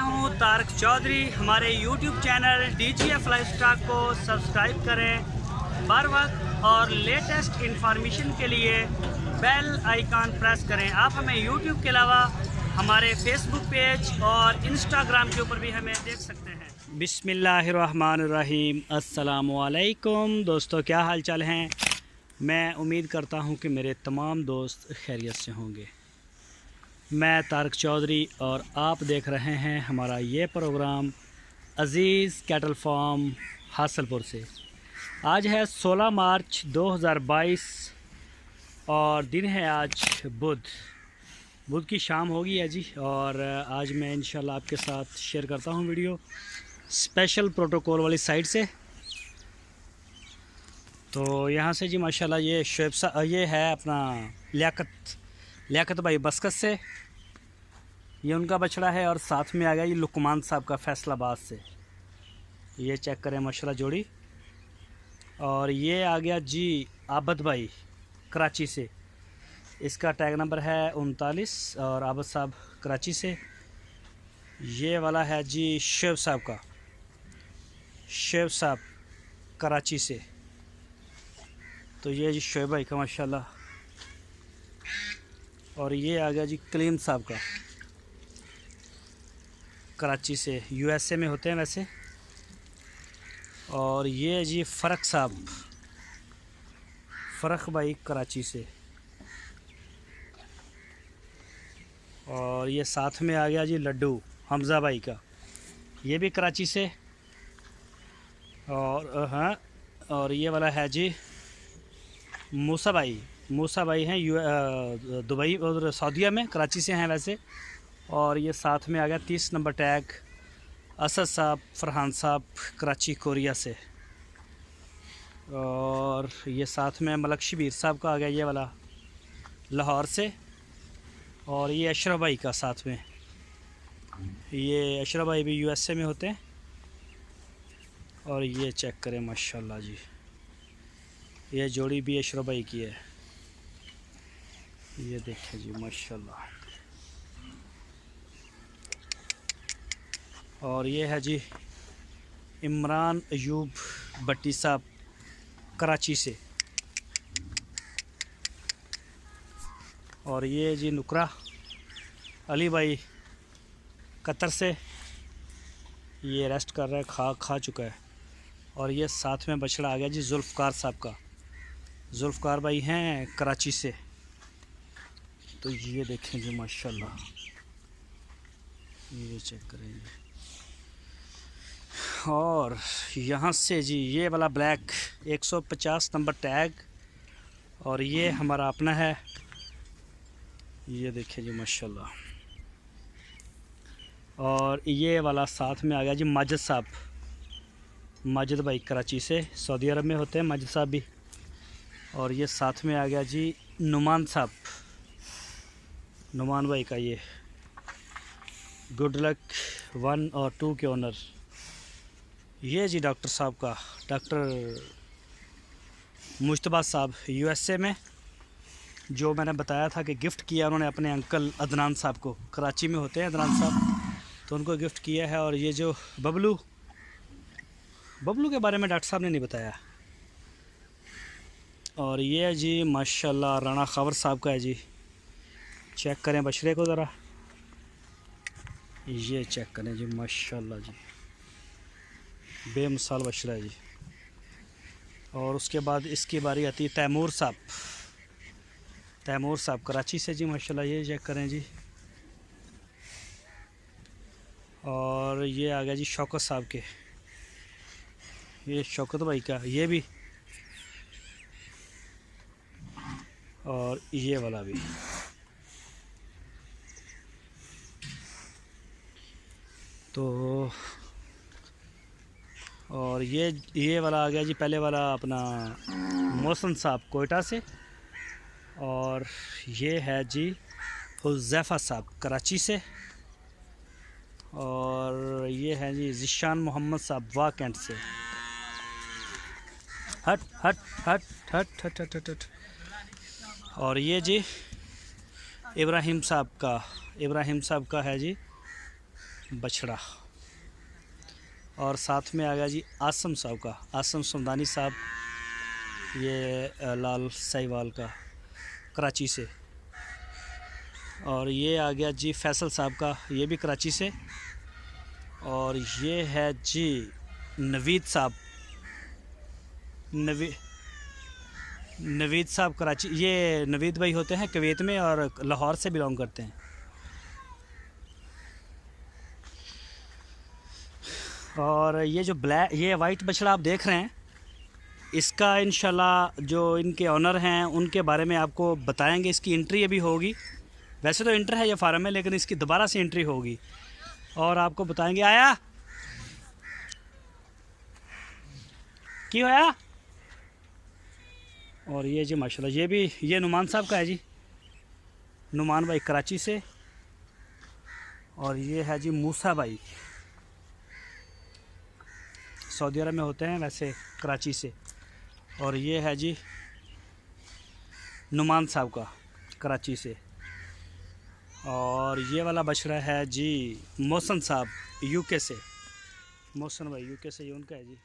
हूं तारक चौधरी। हमारे YouTube channel DGF lifestyle को सब्सक्राइब करें बर वक्त और लेटेस्ट इंफॉर्मेशन के लिए बेल आइकॉन प्रेस करें। आप हमें YouTube के अलावा हमारे Facebook पेज और Instagram के ऊपर भी हमें देख सकते हैं। बिस्मिल्लाहिर्रहमानिर्रहीम, अस्सलामुअलैकुम दोस्तों, क्या हाल चाल हैं। मैं उम्मीद करता हूं कि मेरे तमाम दोस्त खैरियत से होंगे। मैं तारक चौधरी और आप देख रहे हैं हमारा ये प्रोग्राम अज़ीज़ कैटल फार्म हासलपुर से। आज है 16 मार्च 2022 और दिन है आज बुध की शाम होगी है जी। और आज मैं इंशाल्लाह आपके साथ शेयर करता हूँ वीडियो स्पेशल प्रोटोकॉल वाली साइड से। तो यहाँ से जी माशाल्लाह ये ये है अपना लियाकत भाई बस्कत से, ये उनका बछड़ा है। और साथ में आ गया ये लुकमान साहब का फैसलाबाद से, ये चेक करें माशाल्लाह जोड़ी। और ये आ गया जी आबद भाई कराची से, इसका टैग नंबर है 39 और आबद साहब कराची से। ये वाला है जी शेब साहब कराची से। तो ये जी शेब भाई का माशाल्लाह। और ये आ गया जी कलीम साहब का कराची से, USA में होते हैं वैसे। और ये जी फ़रक भाई कराची से। और ये साथ में आ गया जी लड्डू हमज़ा भाई का, ये भी कराची से। और हाँ, और ये वाला है जी मूसा भाई हैं दुबई और सऊदीया में, कराची से हैं वैसे। और ये साथ में आ गया 30 नंबर टैग असद साहब फरहान साहब कराची कोरिया से। और ये साथ में मलक शबीर साहब का आ गया ये वाला लाहौर से। और ये अशरफ भाई का साथ में, ये अशरफ भाई भी USA में होते हैं। और ये चेक करें माशाल्लाह जी, ये जोड़ी भी अशरफ भाई की है, ये देखें जी माशाल्लाह। और ये है जी इमरान अयूब भट्टी साहब कराची से। और ये जी नुकरा अली भाई कतर से, ये रेस्ट कर रहा है, खा चुका है। और ये साथ में बछड़ा आ गया जी जुल्फ़कार साहब का, जुल्फ़कार भाई हैं कराची से। तो ये देखें जी माशाल्लाह, ये चेक करें। और यहाँ से जी ये वाला ब्लैक 150 नंबर टैग, और ये हमारा अपना है, ये देखें जी माशाल्लाह। और ये वाला साथ में आ गया जी माजिद भाई कराची से, सऊदी अरब में होते हैं माजिद साहब भी। और ये साथ में आ गया जी नुमान भाई का, ये गुड लक 1 और 2 के ओनर। ये जी डॉक्टर साहब का, डॉक्टर मुश्तबा साहब USA में, जो मैंने बताया था कि गिफ्ट किया उन्होंने अपने अंकल अदनान साहब को, कराची में होते हैं अदनान साहब, तो उनको गिफ्ट किया है। और ये जो बबलू के बारे में डॉक्टर साहब ने नहीं बताया। और ये जी माशाल्लाह राणा खबर साहब का है जी, चेक करें बछड़े को ज़रा, ये चेक करें जी माशाल्लाह जी, बेमिसाल बछड़ा है जी। और उसके बाद इसकी बारी आती है तैमूर साहब कराची से जी माशाल्लाह, ये चेक करें जी। और ये आ गया जी शौकत साहब के, ये शौकत भाई का ये भी। और ये वाला भी। तो और ये वाला आ गया जी पहले वाला अपना मोहसन साहब कोयटा से। और ये है जी हुज़ैफ़ा साहब कराची से। और ये है जी ज़िशान मोहम्मद साहब वाकैंट से। हट। और ये जी इब्राहिम साहब का है जी बछड़ा। और साथ में आ गया जी आसम साहब का, आसम समदानी साहब, ये लाल साहिवाल का कराची से। और ये आ गया जी फैसल साहब का, ये भी कराची से। और ये है जी नवीद साहब, नवीद साहब कराची, ये नवीद भाई होते हैं कुवैत में और लाहौर से बिलोंग करते हैं। और ये जो ये वाइट बछड़ा आप देख रहे हैं, इसका इंशाल्लाह जो इनके ऑनर हैं उनके बारे में आपको बताएंगे। इसकी एंट्री अभी होगी, वैसे तो इंटर है ये फार्म में, लेकिन इसकी दोबारा से एंट्री होगी और आपको बताएंगे। आया क्यों आया। और ये जी माशाल्लाह, ये भी ये नुमान साहब का है जी, नुमान भाई कराची से। और ये है जी मूसा भाई, सऊदी अरब में होते हैं वैसे, कराची से। और ये है जी नुमान साहब का, कराची से। और ये वाला बछड़ा है जी मोहसन साहब, यूके से, मोहसन भाई यूके से, ये उनका है जी।